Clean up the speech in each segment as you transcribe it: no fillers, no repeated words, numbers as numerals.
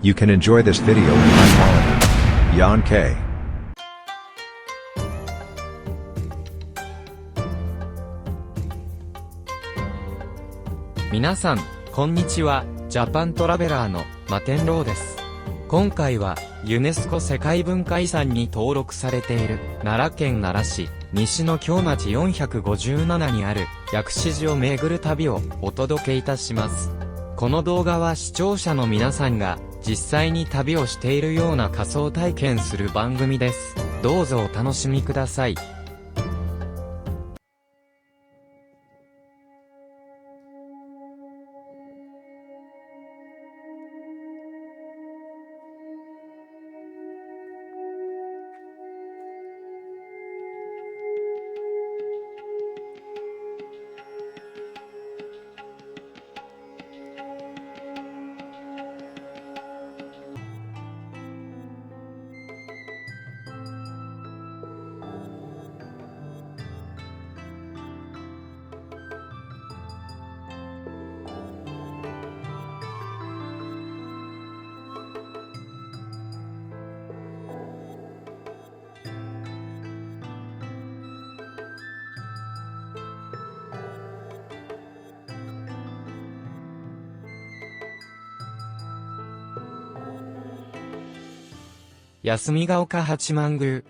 You can enjoy this video in high quality. Yan K. 皆さん、こんにちは。ジャパントラベラーのマテンロウです。今回は、ユネスコ世界文化遺産に登録されている、奈良県奈良市、西の京町457にある、薬師寺を巡る旅をお届けいたします。この動画は視聴者の皆さんが、実際に旅をしているような仮想体験する番組です。どうぞお楽しみください。霞ヶ丘八幡宮。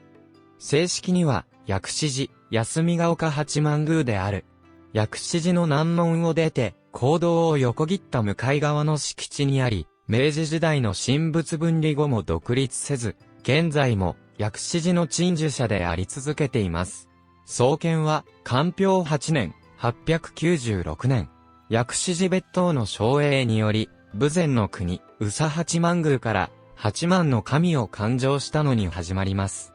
正式には、薬師寺、霞ヶ丘八幡宮である。薬師寺の南門を出て、講堂を横切った向かい側の敷地にあり、明治時代の神仏分離後も独立せず、現在も薬師寺の鎮守者であり続けています。創建は、寛平8年、896年。薬師寺別当の奨励により、豊前の国、宇佐八幡宮から、八幡の神を誕生したのに始まります。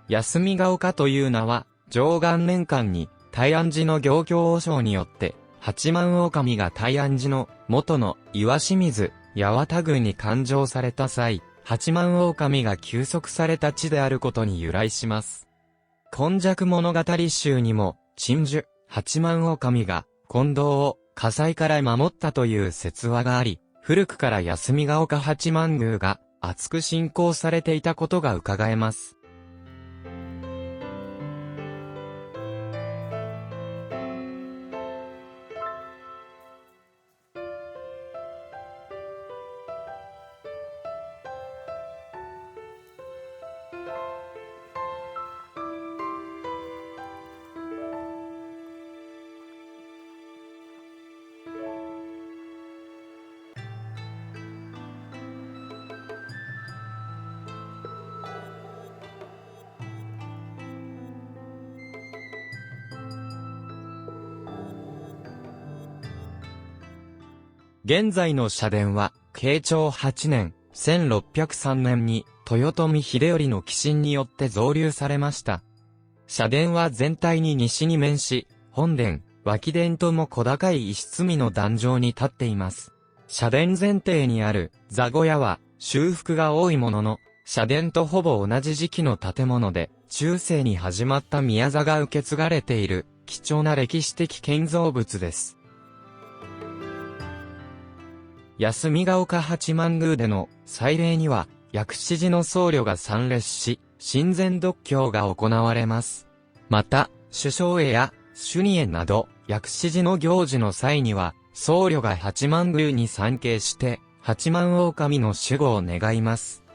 霞ヶ丘という名は、貞元年間に、大安寺の行教和尚によって、八幡狼が大安寺の元の岩清水、八幡宮に誕生された際、八幡狼が休息された地であることに由来します。今昔物語集にも、鎮守、八幡狼が、金堂を火災から守ったという説話があり、古くから霞ヶ丘八幡宮が厚く信仰されていたことが伺えます。現在の社殿は、慶長8年、1603年に、豊臣秀頼の寄進によって造立されました。社殿は全体に西に面し、本殿、脇殿とも小高い石積みの壇上に立っています。社殿前庭にある、座小屋は、修復が多いものの、社殿とほぼ同じ時期の建物で、中世に始まった宮座が受け継がれている、貴重な歴史的建造物です。霞ヶ丘八幡宮での祭礼には、薬師寺の僧侶が参列し、神前読経が行われます。また、主将会や主二会など、薬師寺の行事の際には、僧侶が八幡宮に参詣して、八幡狼の守護を願います。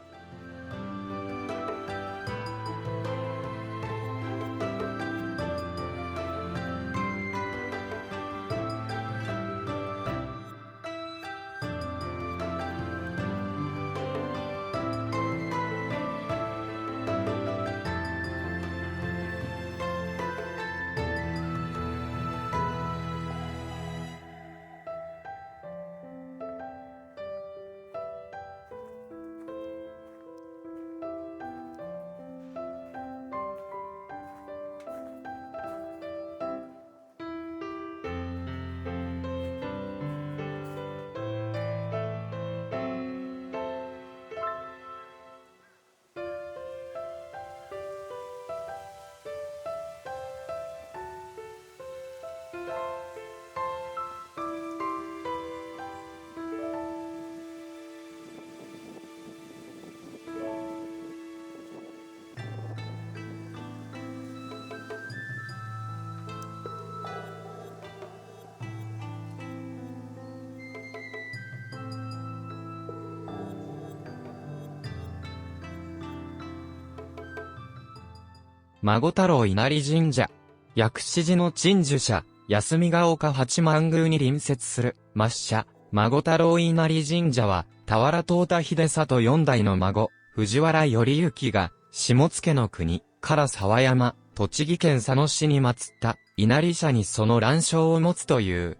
孫太郎稲荷神社。薬師寺の鎮守者、霞ヶ丘八幡宮に隣接する、末社、孫太郎稲荷神社は、田原藤田秀里4代の孫、藤原頼之が、下野の国、から沢山、栃木県佐野市に祀った、稲荷社にその欄章を持つという。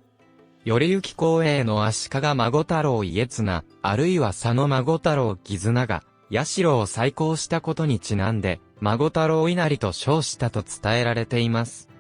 頼之公営の足利孫太郎家綱、あるいは佐野孫太郎絆が、社を再興したことにちなんで、孫太郎稲荷と称したと伝えられています。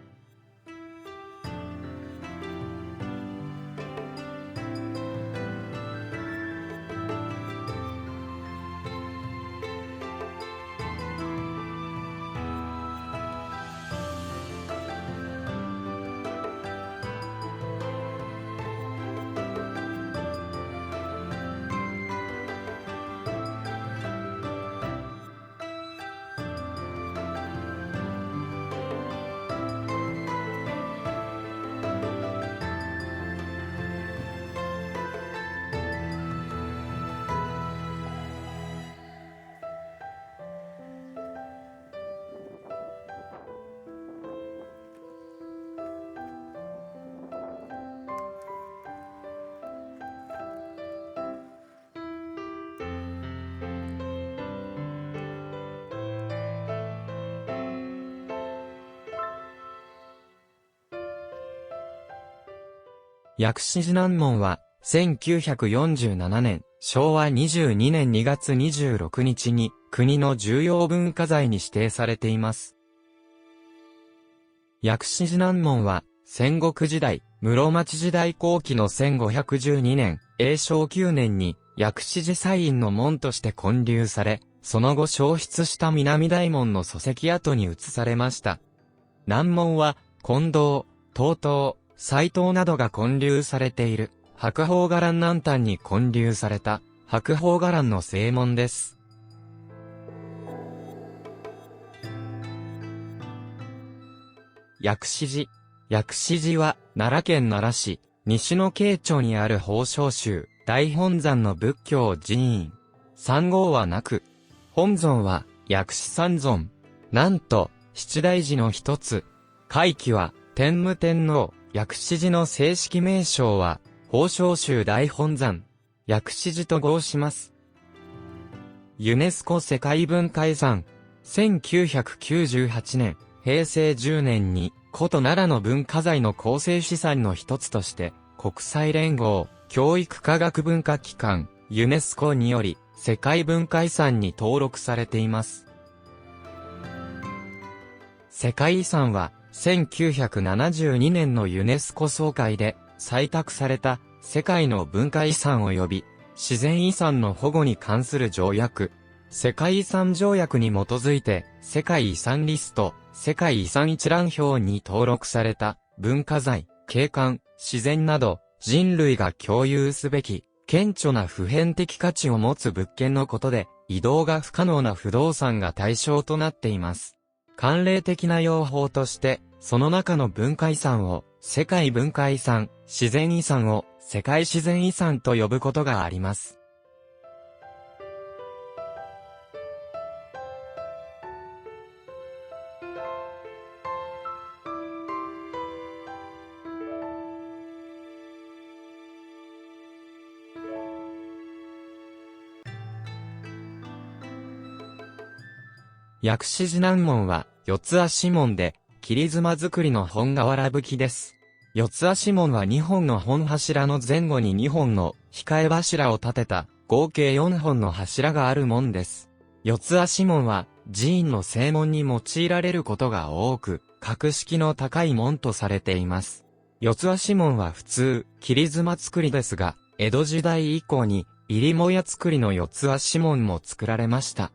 薬師寺南門は、1947年、昭和22年2月26日に、国の重要文化財に指定されています。薬師寺南門は、戦国時代、室町時代後期の1512年、永正9年に、薬師寺祭院の門として建立され、その後焼失した南大門の礎石跡に移されました。南門は、金堂、東塔、斎藤などが建立されている、白鳳伽藍南端に建立された、白鳳伽藍の正門です。薬師寺。薬師寺は、奈良県奈良市、西野慶町にある宝生宗、大本山の仏教寺院。三号はなく、本尊は、薬師三尊。なんと、七大寺の一つ。会期は、天武天皇。薬師寺の正式名称は、宝生宗大本山、薬師寺と号します。ユネスコ世界文化遺産、1998年、平成10年に、古都奈良の文化財の構成資産の一つとして、国際連合、教育科学文化機関、ユネスコにより、世界文化遺産に登録されています。世界遺産は、1972年のユネスコ総会で採択された世界の文化遺産及び自然遺産の保護に関する条約、世界遺産条約に基づいて世界遺産リスト、世界遺産一覧表に登録された文化財、景観、自然など人類が共有すべき顕著な普遍的価値を持つ物件のことで移動が不可能な不動産が対象となっています。慣例的な用法として、その中の文化遺産を世界文化遺産、自然遺産を世界自然遺産と呼ぶことがあります。薬師寺南門は、四つ足門で、切妻造りの本瓦葺きです。四つ足門は2本の本柱の前後に2本の控え柱を立てた、合計4本の柱がある門です。四つ足門は、寺院の正門に用いられることが多く、格式の高い門とされています。四つ足門は普通、切妻造りですが、江戸時代以降に、入母屋造りの四つ足門も作られました。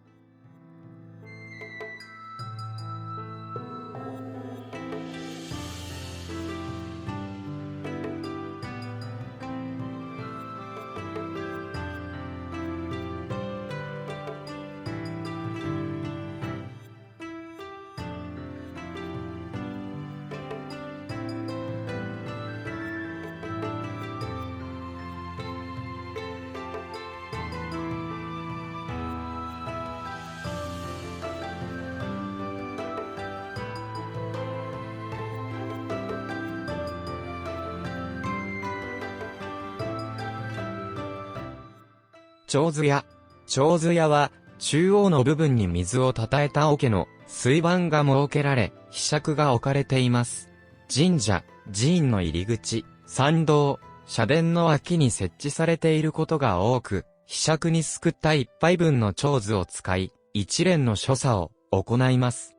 長図屋。長図屋は、中央の部分に水をたたえた桶の水盤が設けられ、柄杓が置かれています。神社、寺院の入り口、参道、社殿の脇に設置されていることが多く、柄杓にすくった一杯分の長図を使い、一連の所作を行います。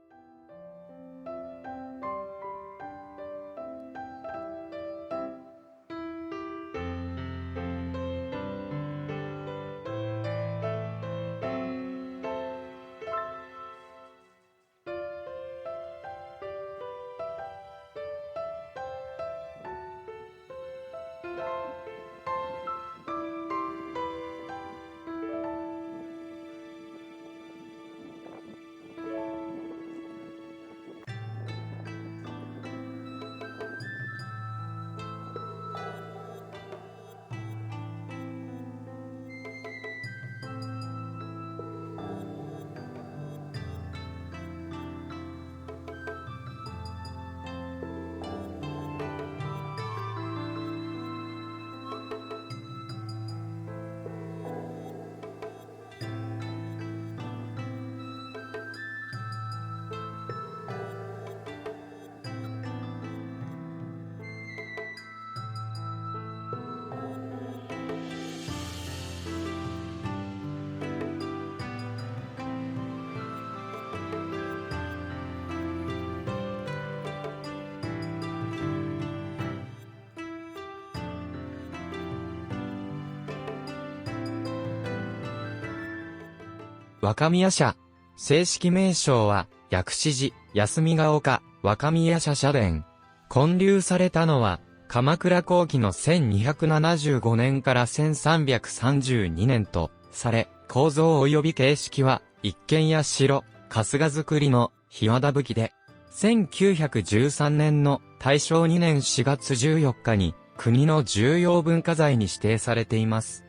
若宮社。正式名称は、薬師寺、霞ヶ丘、若宮社社殿。建立されたのは、鎌倉後期の1275年から1332年とされ、構造及び形式は、一軒や城、春日造りの、檜皮葺きで、1913年の大正2年4月14日に、国の重要文化財に指定されています。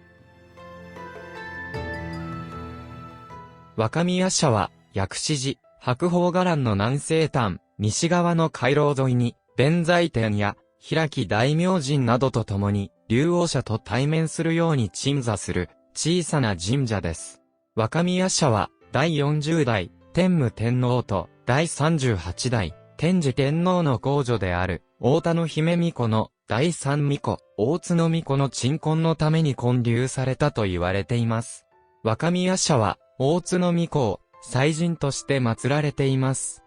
若宮社は、薬師寺、白鳳伽藍の南西端、西側の回廊沿いに、弁財天や、開き大明神などと共に、竜王社と対面するように鎮座する、小さな神社です。若宮社は、第40代、天武天皇と、第38代、天智天皇の皇女である、大田の姫巫女の、第三巫女、大津の巫女の鎮魂のために建立されたと言われています。若宮社は、大津の巫女を、祭神として祀られています。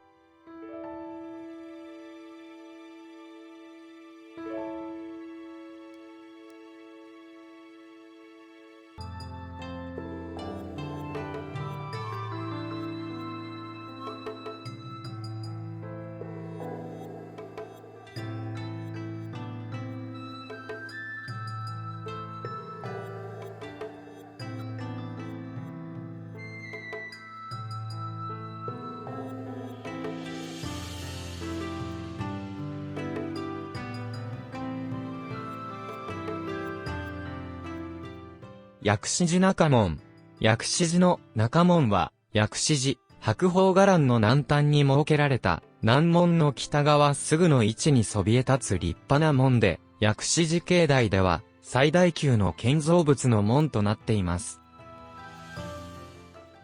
薬師寺中門。薬師寺の中門は、薬師寺、白鳳伽藍の南端に設けられた、南門の北側すぐの位置にそびえ立つ立派な門で、薬師寺境内では、最大級の建造物の門となっています。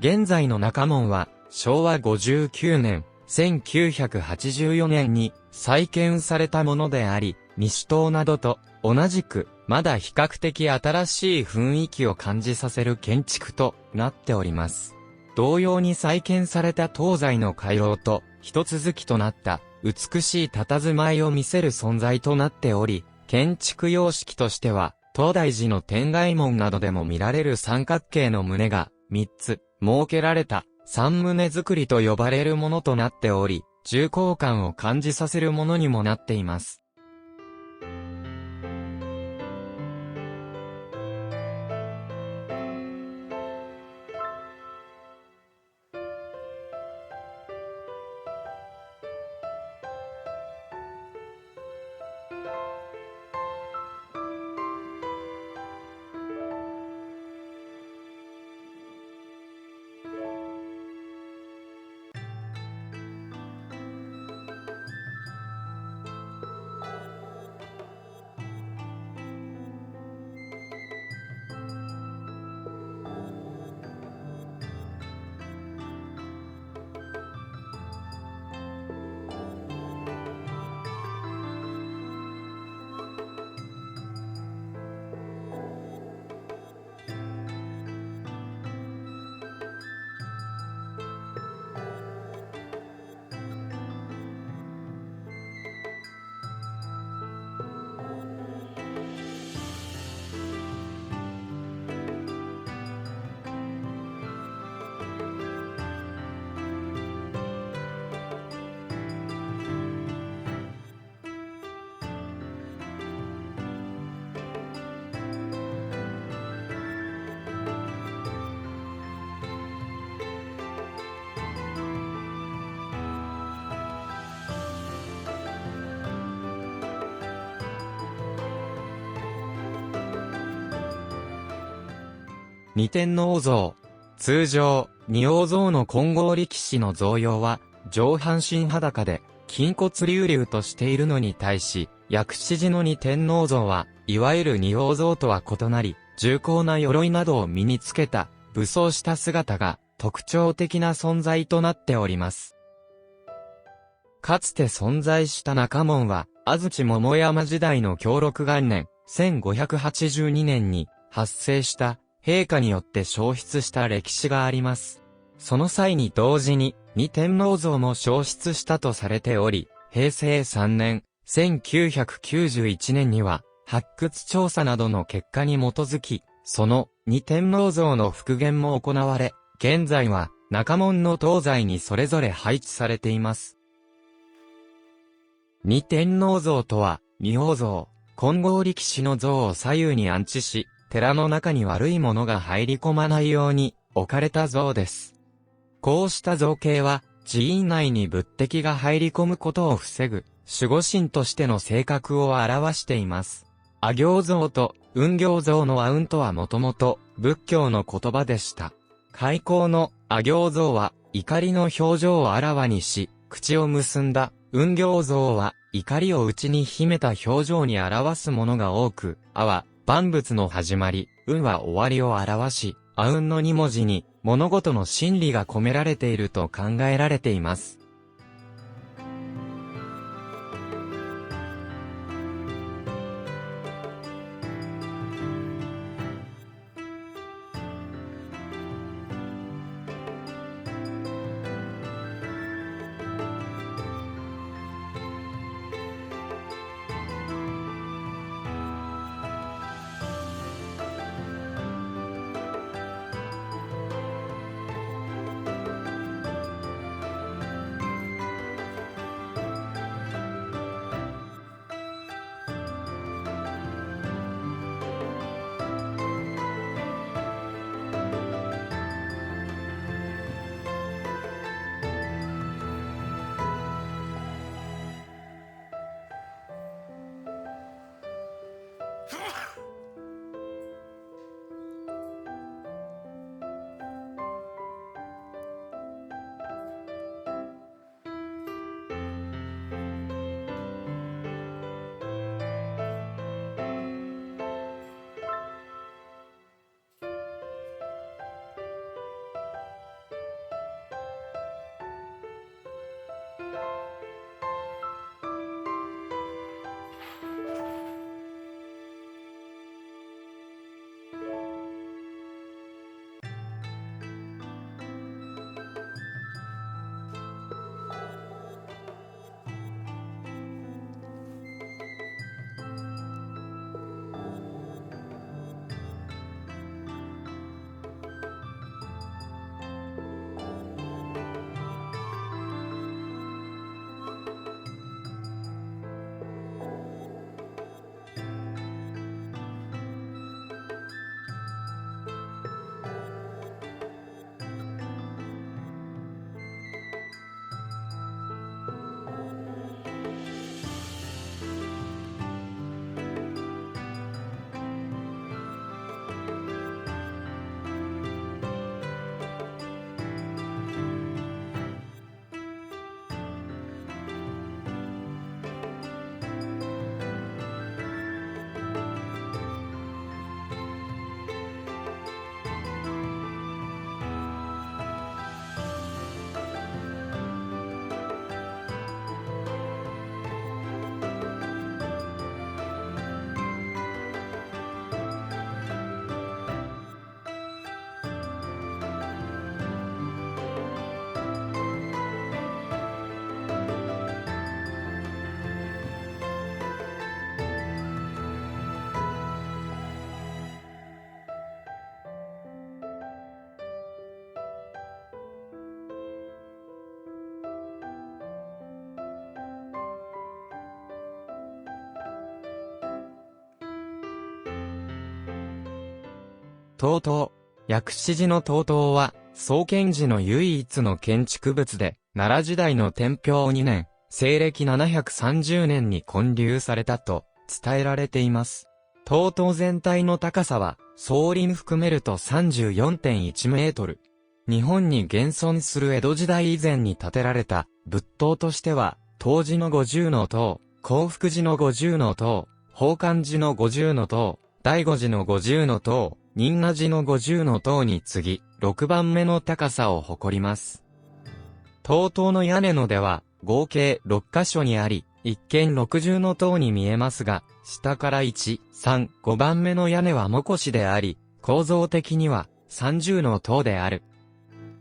現在の中門は、昭和59年、1984年に再建されたものであり、西棟などと同じく、まだ比較的新しい雰囲気を感じさせる建築となっております。同様に再建された東西の回廊と一続きとなった美しい佇まいを見せる存在となっており、建築様式としては、東大寺の天外門などでも見られる三角形の棟が3つ設けられた三棟造りと呼ばれるものとなっており、重厚感を感じさせるものにもなっています。二天王像。通常、二王像の金剛力士の像様は、上半身裸で、筋骨隆々としているのに対し、薬師寺の二天王像は、いわゆる二王像とは異なり、重厚な鎧などを身につけた、武装した姿が、特徴的な存在となっております。かつて存在した中門は、安土桃山時代の享禄元年、1582年に発生した陛下によって焼失した歴史があります。その際に同時に二天王像も焼失したとされており、平成3年、1991年には発掘調査などの結果に基づき、その二天王像の復元も行われ、現在は中門の東西にそれぞれ配置されています。二天王像とは、二王像、金剛力士の像を左右に安置し、寺の中に悪いものが入り込まないように置かれた像です。こうした造形は、寺院内に仏敵が入り込むことを防ぐ、守護神としての性格を表しています。阿行像と雲行像の阿雲とはもともと仏教の言葉でした。開口の阿行像は怒りの表情をあらわにし、口を結んだ雲行像は怒りを内に秘めた表情に表すものが多く、阿は万物の始まり、雲は終わりを表し、阿雲の2文字に物事の真理が込められていると考えられています。東塔。薬師寺の東塔は、創建時の唯一の建築物で、奈良時代の天平2年、西暦730年に建立されたと伝えられています。東塔全体の高さは、総輪含めると 34.1 メートル。日本に現存する江戸時代以前に建てられた仏塔としては、東寺の50の塔、興福寺の50の塔、宝観寺の50の塔、醍醐寺の50の塔、仁和寺の50の塔に次ぎ、6番目の高さを誇ります。東塔の屋根の出は、合計6カ所にあり、一見60の塔に見えますが、下から1、3、5番目の屋根は目視であり、構造的には30の塔である。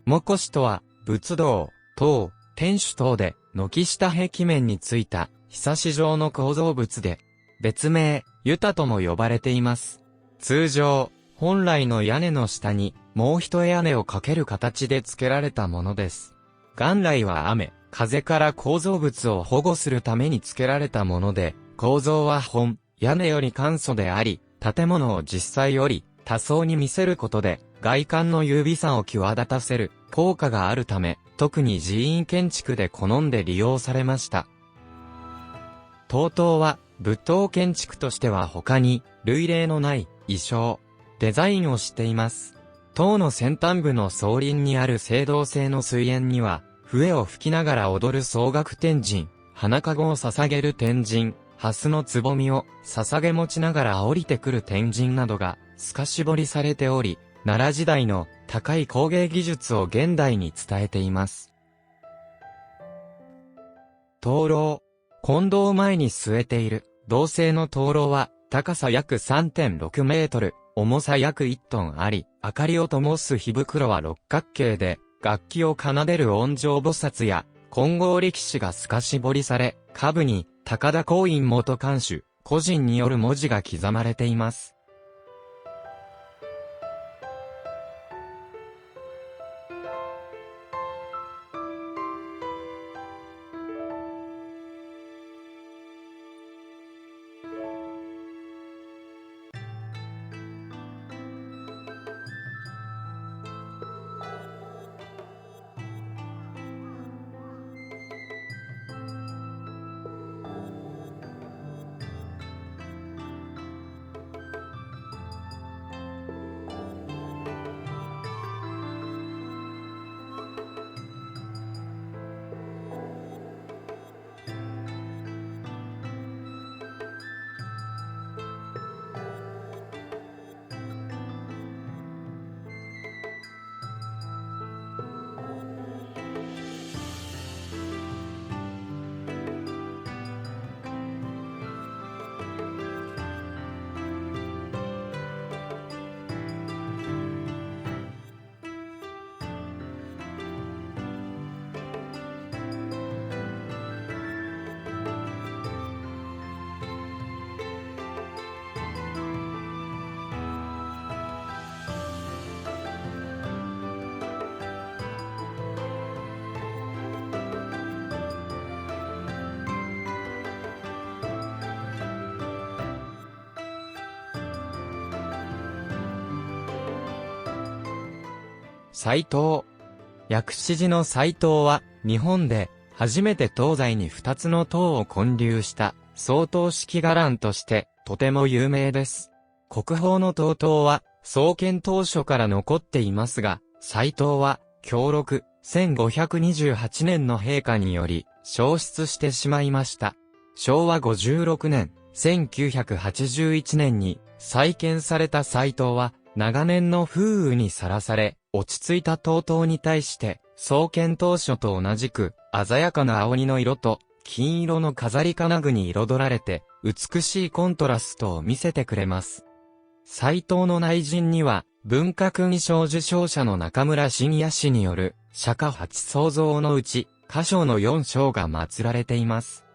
目視とは、仏道、塔、天守塔で、軒下壁面についた、ひさし状の構造物で、別名、ユタとも呼ばれています。通常、本来の屋根の下に、もう一屋根をかける形で付けられたものです。元来は雨、風から構造物を保護するために付けられたもので、構造は本、屋根より簡素であり、建物を実際より多層に見せることで、外観の優美さを際立たせる効果があるため、特に寺院建築で好んで利用されました。東塔は、仏塔建築としては他に、類例のない、意匠、デザインをしています。塔の先端部の総輪にある青銅製の水煙には、笛を吹きながら踊る総楽天神、花籠を捧げる天神、蓮のつぼみを捧げ持ちながら降りてくる天神などが透かし彫りされており、奈良時代の高い工芸技術を現代に伝えています。灯籠。金堂前に据えている銅製の灯籠は高さ約 3.6 メートル、重さ約1トンあり、明かりを灯す火袋は六角形で、楽器を奏でる音上菩薩や金剛力士が透かし彫りされ、下部に高田光院元館主、個人による文字が刻まれています。斎藤。薬師寺の斎藤は、日本で、初めて東西に2つの塔を建立した、曹洞式伽藍として、とても有名です。国宝の東塔は、創建当初から残っていますが、斎藤は、享禄、1528年の陛下により、消失してしまいました。昭和56年、1981年に、再建された斎藤は、長年の風雨にさらされ、落ち着いた東塔に対して、創建当初と同じく、鮮やかな青荷の色と、金色の飾り金具に彩られて、美しいコントラストを見せてくれます。斎藤の内陣には、文化勲章受章者の中村真也氏による、釈迦八創像のうち、迦章の4章が祀られています。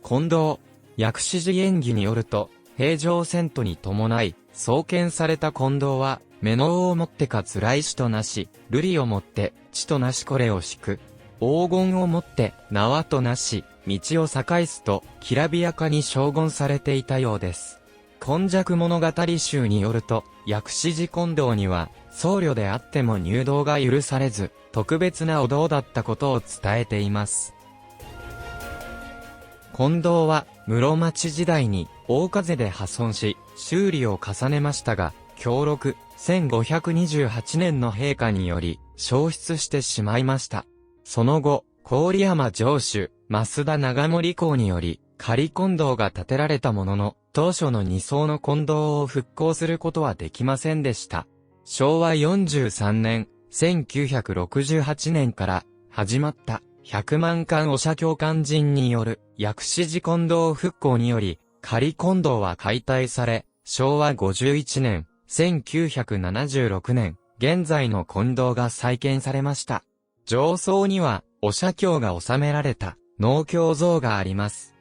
近藤、薬師寺演技によると、平城遷都に伴い、創建された近藤は、目能をもってかつ来死となし、瑠璃をもって、地となしこれを敷く。黄金をもって、縄となし、道を栄すと、きらびやかに称言されていたようです。今昔物語集によると、薬師寺近藤には、僧侶であっても入道が許されず、特別なお堂だったことを伝えています。近藤は、室町時代に、大風で破損し、修理を重ねましたが、享禄、1528年の陛下により、焼失してしまいました。その後、郡山城主、増田長森公により、仮近藤が建てられたものの、当初の2層の近藤を復興することはできませんでした。昭和43年、1968年から始まった100万貫お写経勧進による薬師寺近藤復興により、仮近藤は解体され、昭和51年、1976年、現在の近藤が再建されました。上層には、お写経が収められた、納経像があります。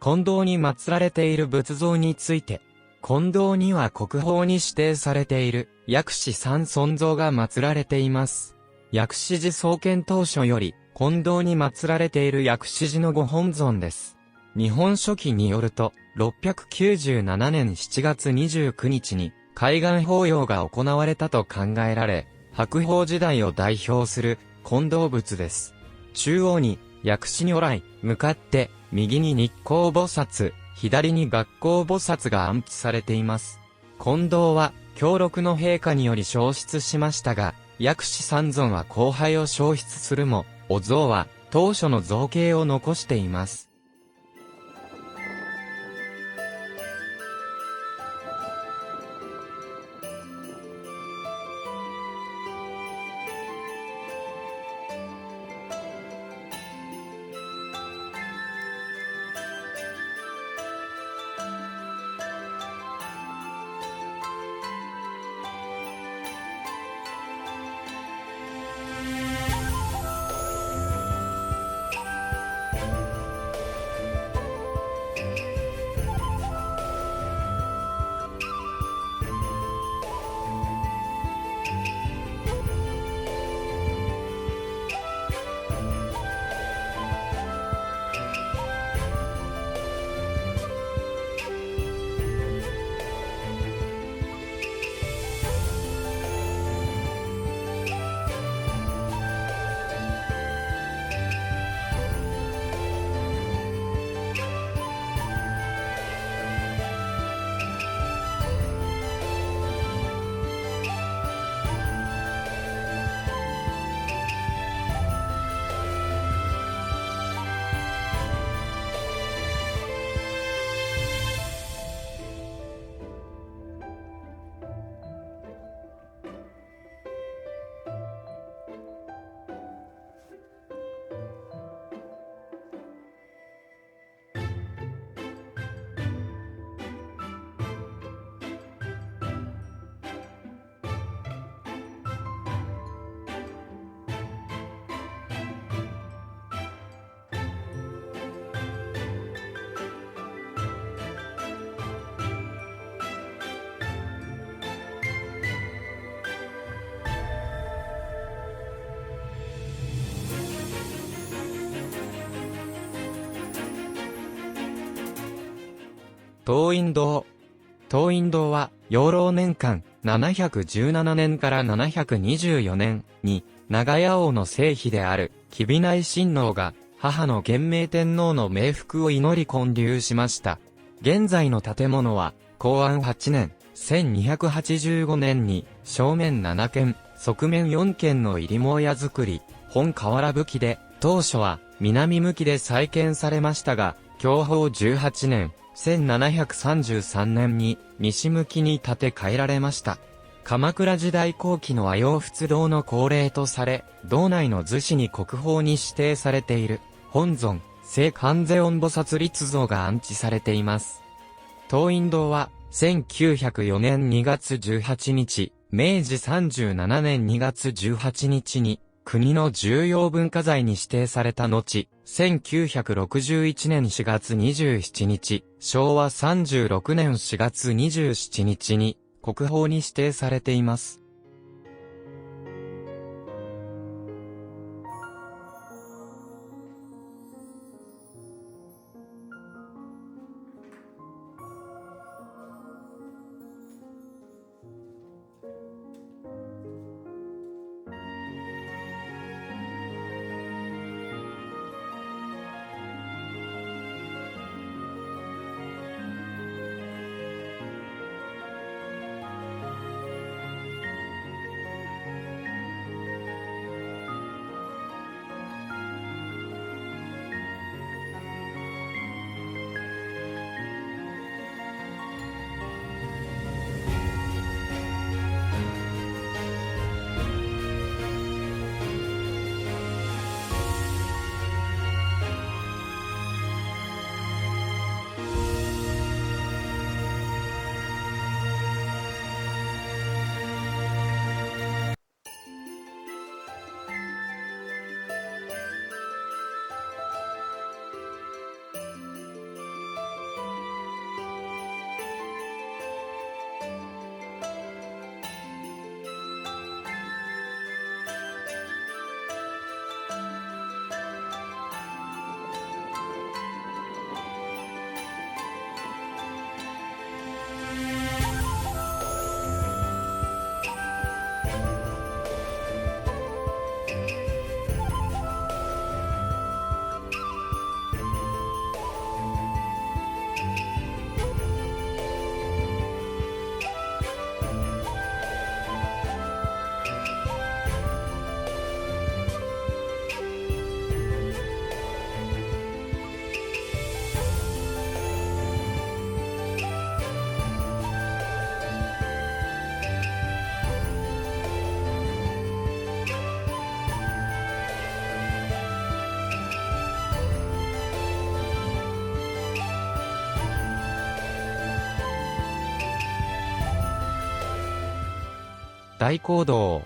近藤に祀られている仏像について、近藤には国宝に指定されている、薬師三尊像が祀られています。薬師寺創建当初より、近藤に祀られている薬師寺のご本尊です。日本書紀によると、697年7月29日に、海岸法要が行われたと考えられ、白鳳時代を代表する、近藤仏です。中央に、薬師如来、向かって、右に日光菩薩、左に月光菩薩が安置されています。近藤は、享禄の陛下により焼失しましたが、薬師三尊は荒廃を焼失するも、お像は、当初の造形を残しています。東院堂。東院堂は、養老年間、717年から724年に、長屋王の正妃である、吉備内親王が、母の元明天皇の冥福を祈り建立しました。現在の建物は、弘安8年、1285年に、正面7軒、側面4軒の入り母屋造り、本瓦葺きで、当初は南向きで再建されましたが、享保18年、1733年に西向きに建て替えられました。鎌倉時代後期の和洋仏堂の恒例とされ、堂内の厨子に国宝に指定されている、本尊、聖観世音菩薩立像が安置されています。東院堂は、1904年2月18日、明治37年2月18日に、国の重要文化財に指定された後、1961年4月27日、昭和36年4月27日に、国宝に指定されています。大講堂。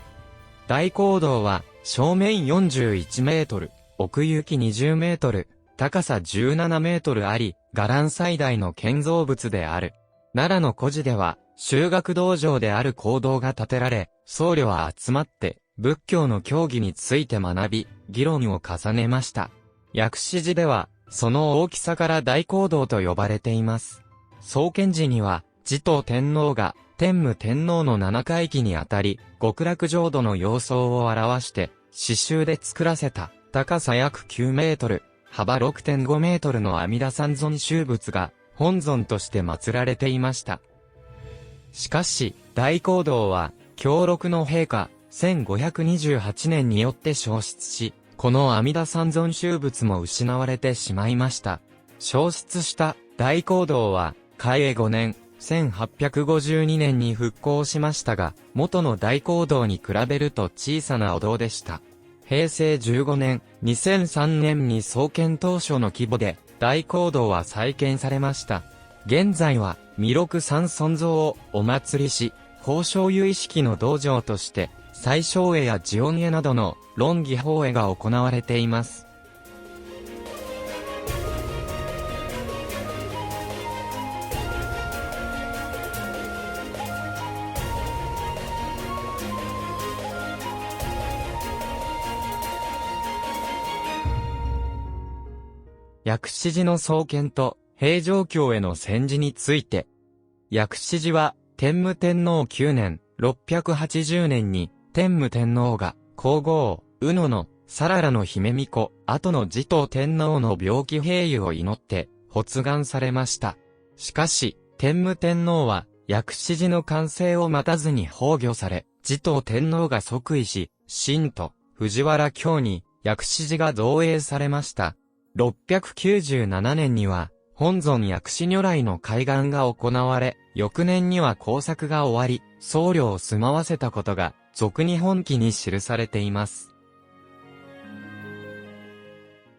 大講堂は、正面41メートル、奥行き20メートル、高さ17メートルあり、伽藍最大の建造物である。奈良の古寺では、修学道場である講堂が建てられ、僧侶は集まって、仏教の教義について学び、議論を重ねました。薬師寺では、その大きさから大講堂と呼ばれています。創建時には、持統天皇が、天武天皇の七回忌にあたり、極楽浄土の様相を表して、刺繍で作らせた、高さ約9メートル、幅 6.5 メートルの阿弥陀三尊宗仏が、本尊として祀られていました。しかし、大講堂は、享禄の陛下、1528年によって消失し、この阿弥陀三尊宗仏も失われてしまいました。消失した大講堂は、嘉永5年、1852年に復興しましたが、元の大講堂に比べると小さなお堂でした。平成15年、2003年に創建当初の規模で、大講堂は再建されました。現在は、弥勒三尊像をお祭りし、宝生由意識の道場として、最小会や慈音会などの論議法会が行われています。薬師寺の創建と平城京への戦時について。薬師寺は、天武天皇9年、680年に、天武天皇が、皇后、宇野の、さららの姫巫女、後の持統天皇の病気平癒を祈って、発願されました。しかし、天武天皇は、薬師寺の完成を待たずに崩御され、持統天皇が即位し、神都、藤原京に、薬師寺が造営されました。697年には、本尊薬師如来の開眼が行われ、翌年には工作が終わり、僧侶を住まわせたことが、続日本紀に記されています。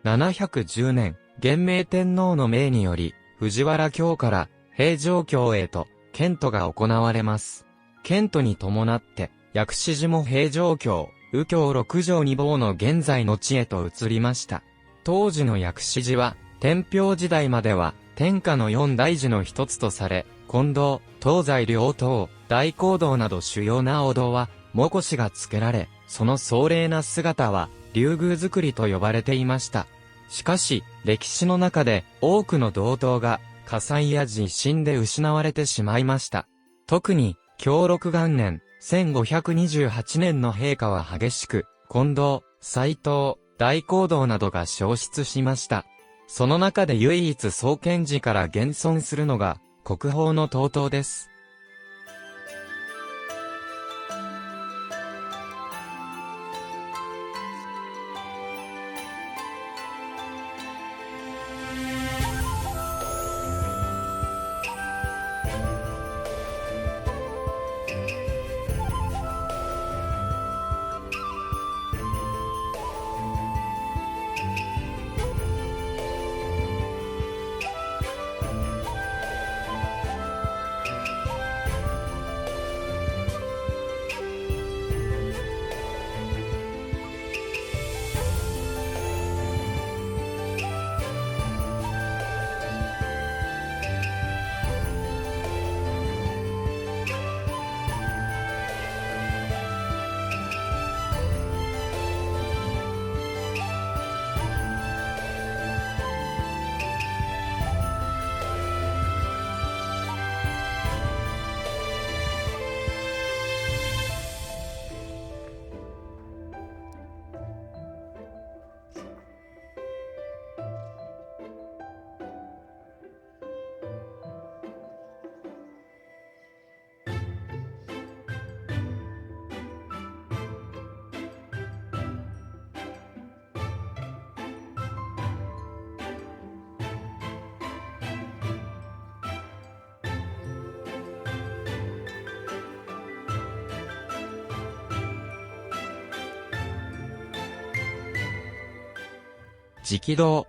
710年、元明天皇の命により、藤原京から平城京へと、遷都が行われます。遷都に伴って、薬師寺も平城京、右京六条二房の現在の地へと移りました。当時の薬師寺は、天平時代までは、天下の四大寺の一つとされ、金堂、東西両塔、大講堂など主要なお堂は、目星が付けられ、その壮麗な姿は、龍宮造りと呼ばれていました。しかし、歴史の中で、多くの堂塔が、火災や地震で失われてしまいました。特に、享禄元年、1528年の陛下は激しく、金堂、斎藤、大講堂などが焼失しました。その中で唯一創建時から現存するのが、国宝の東塔です。直道。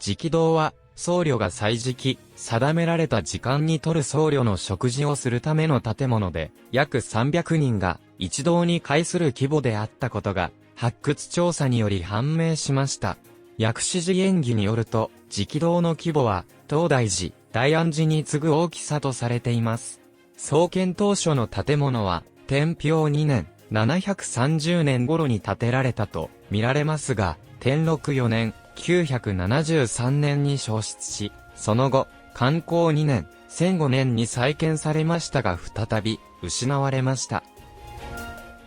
直道は、僧侶が祭時、定められた時間にとる僧侶の食事をするための建物で、約300人が一堂に会する規模であったことが、発掘調査により判明しました。薬師寺演技によると、直道の規模は、東大寺、大安寺に次ぐ大きさとされています。創建当初の建物は、天平2年、730年頃に建てられたと見られますが、天禄4年、973年に焼失し、その後、寛康2年、1005年に再建されましたが再び失われました。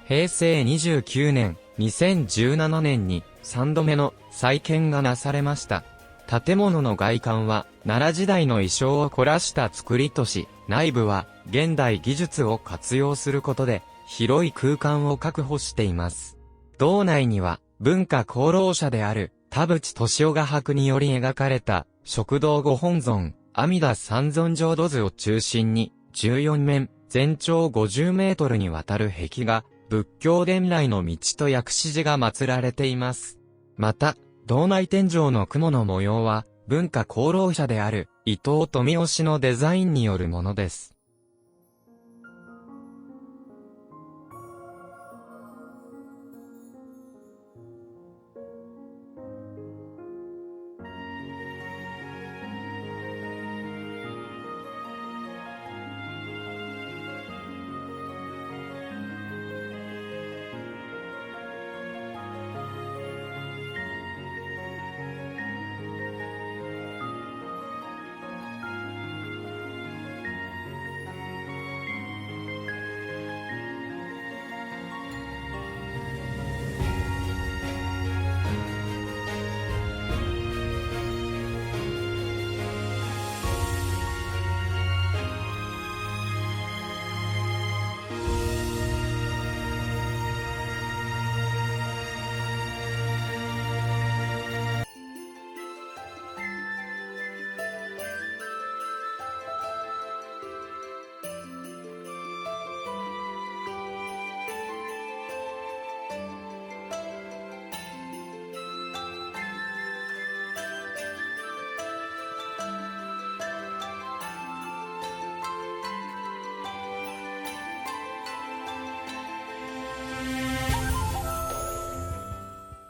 平成29年、2017年に3度目の再建がなされました。建物の外観は奈良時代の意匠を凝らした作りとし、内部は現代技術を活用することで広い空間を確保しています。堂内には文化功労者である田淵俊夫画伯により描かれた食堂御本尊阿弥陀三尊浄土図を中心に14面全長50メートルにわたる壁画仏教伝来の道と薬師寺が祀られています。また、堂内天井の雲の模様は文化功労者である伊藤富雄氏のデザインによるものです。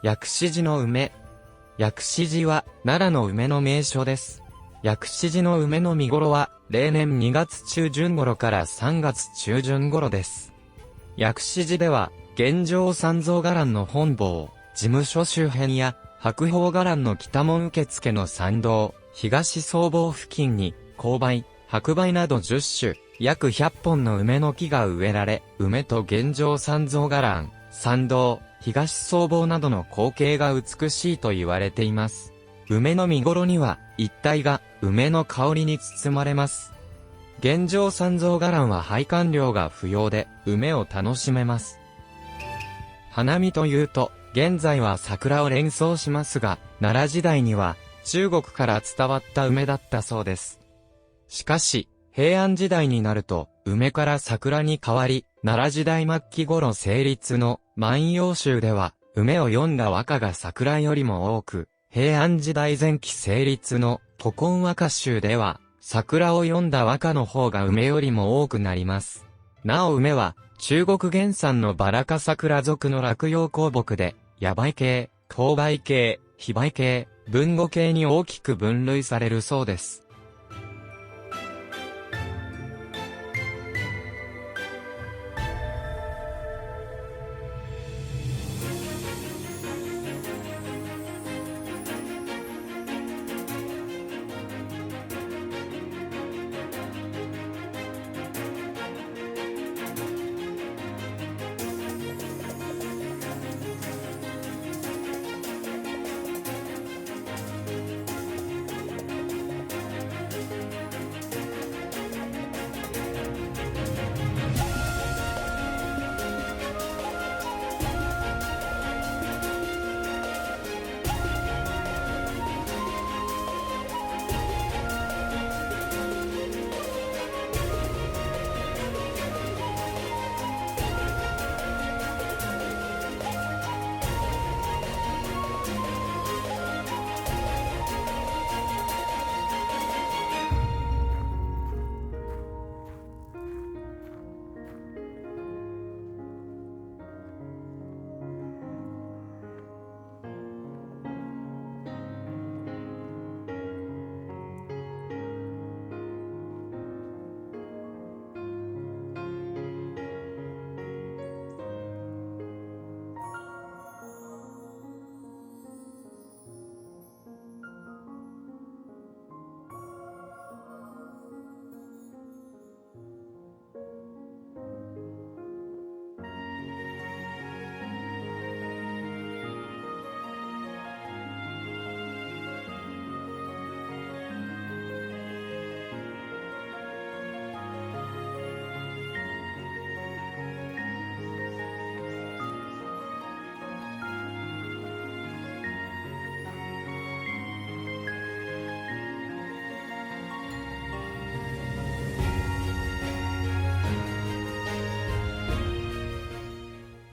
薬師寺の梅。薬師寺は奈良の梅の名所です。薬師寺の梅の見頃は例年2月中旬頃から3月中旬頃です。薬師寺では玄奘三蔵伽藍の本坊、事務所周辺や白鳳伽藍の北門受付の参道、東僧坊付近に紅梅、白梅など10種、約100本の梅の木が植えられ、梅と玄奘三蔵伽藍、参道、東僧坊などの光景が美しいと言われています。梅の見頃には一帯が梅の香りに包まれます。玄奘三蔵伽藍は拝観料が不要で梅を楽しめます。花見というと、現在は桜を連想しますが、奈良時代には中国から伝わった梅だったそうです。しかし、平安時代になると、梅から桜に変わり、奈良時代末期頃成立の万葉集では、梅を詠んだ和歌が桜よりも多く、平安時代前期成立の古今和歌集では、桜を詠んだ和歌の方が梅よりも多くなります。なお梅は、中国原産のバラ科桜属の落葉高木で、野梅系、紅梅系、非梅系、文語系に大きく分類されるそうです。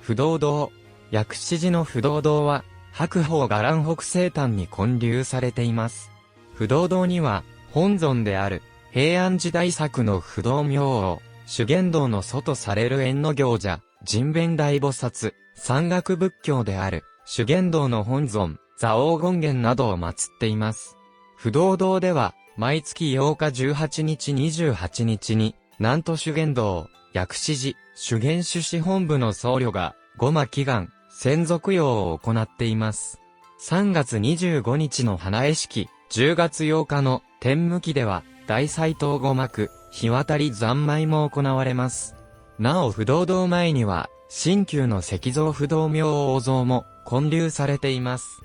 不動堂。薬師寺の不動堂は、白鳳伽藍北西端に建立されています。不動堂には、本尊である、平安時代作の不動明王、修験道の祖とされる縁の行者、神弁大菩薩、山岳仏教である、修験道の本尊、蔵王権現などを祀っています。不動堂では、毎月8日18日28日に、南都修験道、薬師寺、修験主司本部の僧侶が、護摩祈願、先祖供養を行っています。3月25日の花会式、10月8日の天無期では、大斎藤護幕、日渡り三昧も行われます。なお不動堂前には、新旧の石像不動明王像も建立されています。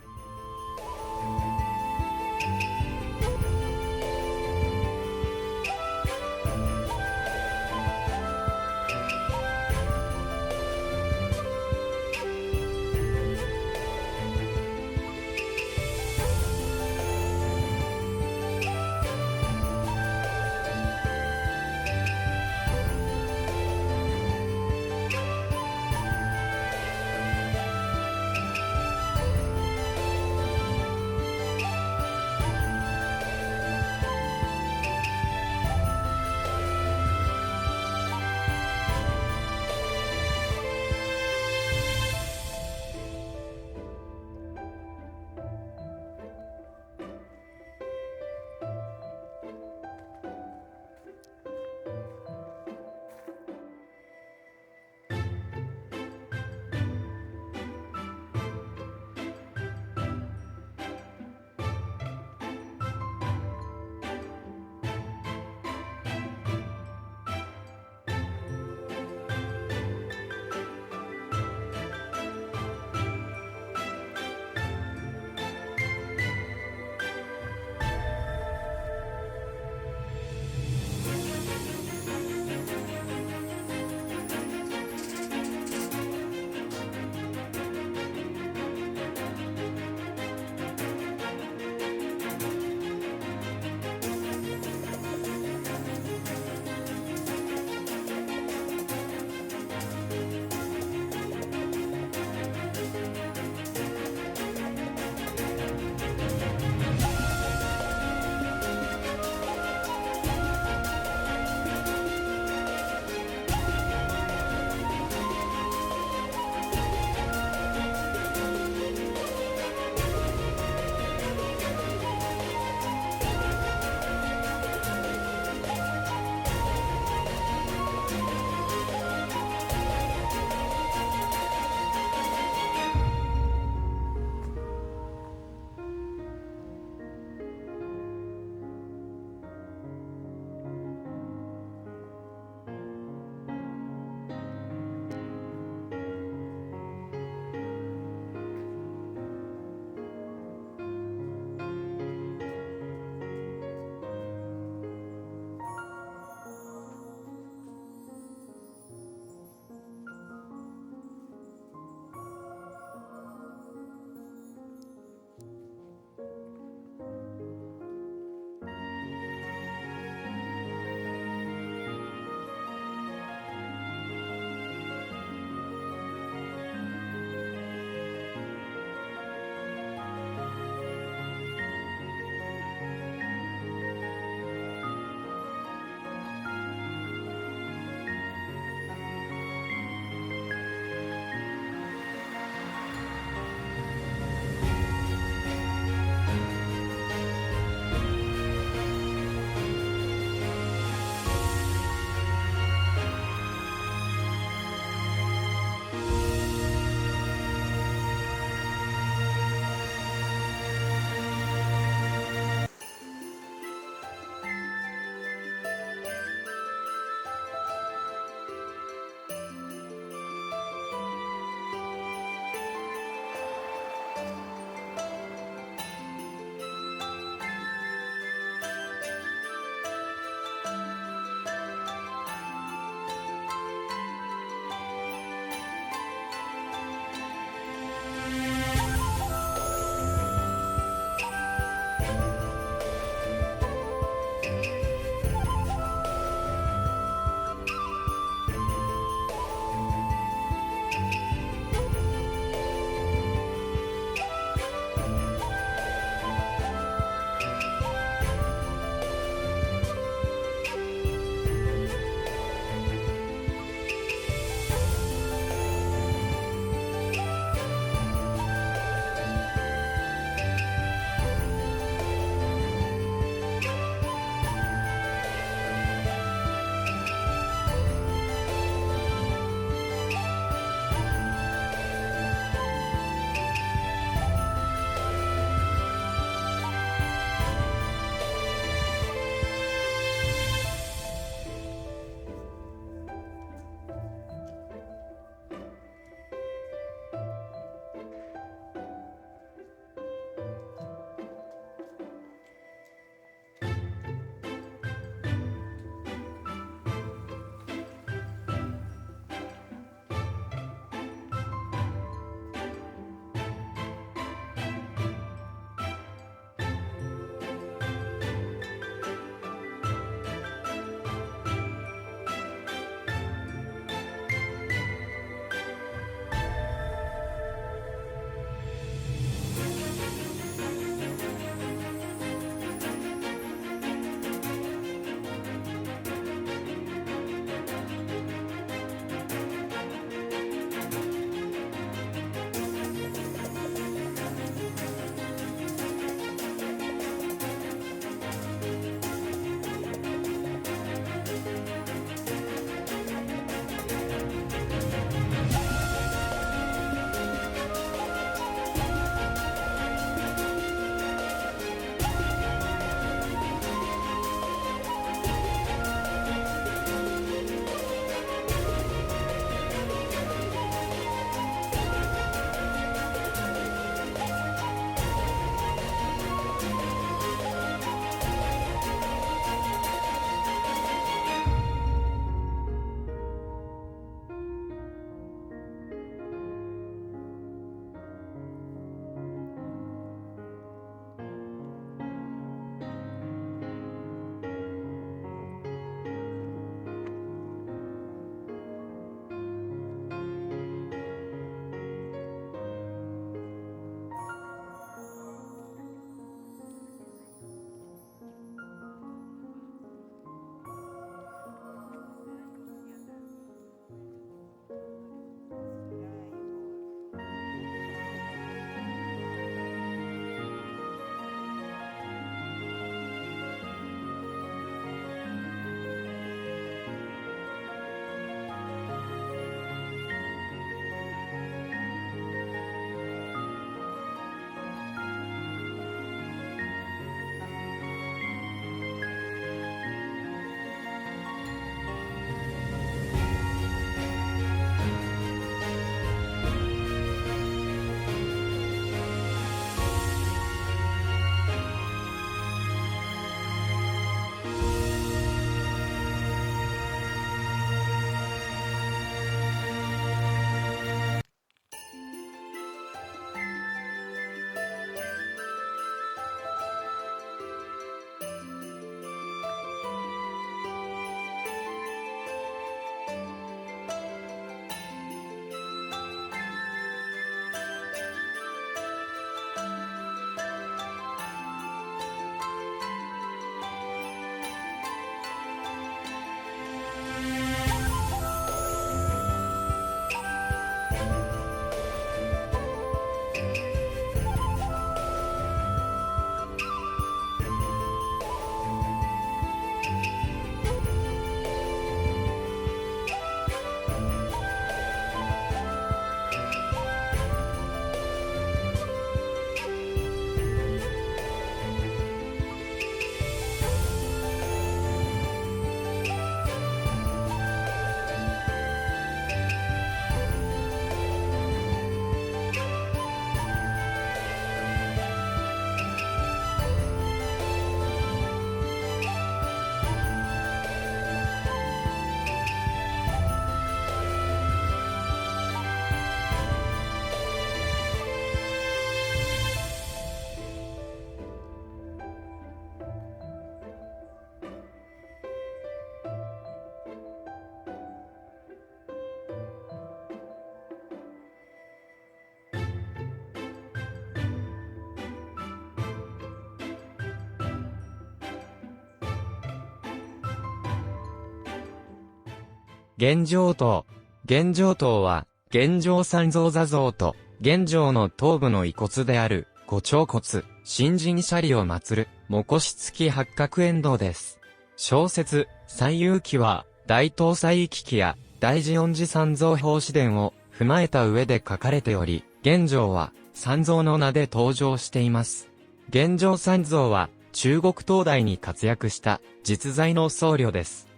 玄奘塔。玄奘塔は、玄奘三蔵坐像と、玄奘の頭部の遺骨である、五腸骨、新人舎利を祀る、目星付き八角円堂です。小説、西遊記は、大東西記や、大慈恩寺三蔵法師伝を踏まえた上で書かれており、玄奘は、三蔵の名で登場しています。玄奘三蔵は、中国東大に活躍した実在の僧侶です。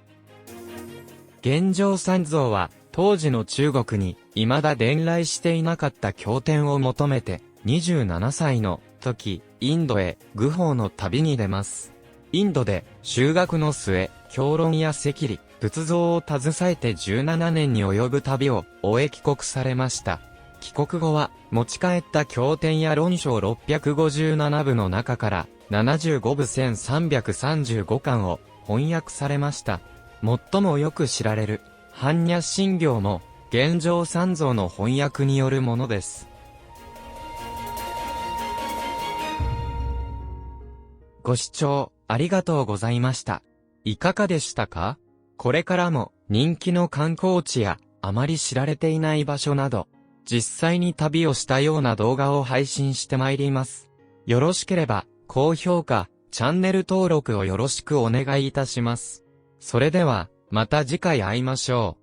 玄奘三蔵は当時の中国に未だ伝来していなかった経典を求めて27歳の時、インドへ愚法の旅に出ます。インドで修学の末、教論や赤理、仏像を携えて17年に及ぶ旅を終え帰国されました。帰国後は持ち帰った経典や論書657部の中から75部1335巻を翻訳されました。最もよく知られる般若心経も玄奘三蔵の翻訳によるものです。ご視聴ありがとうございました。いかがでしたか？これからも人気の観光地やあまり知られていない場所など、実際に旅をしたような動画を配信してまいります。よろしければ高評価、チャンネル登録をよろしくお願いいたします。それでは、また次回会いましょう。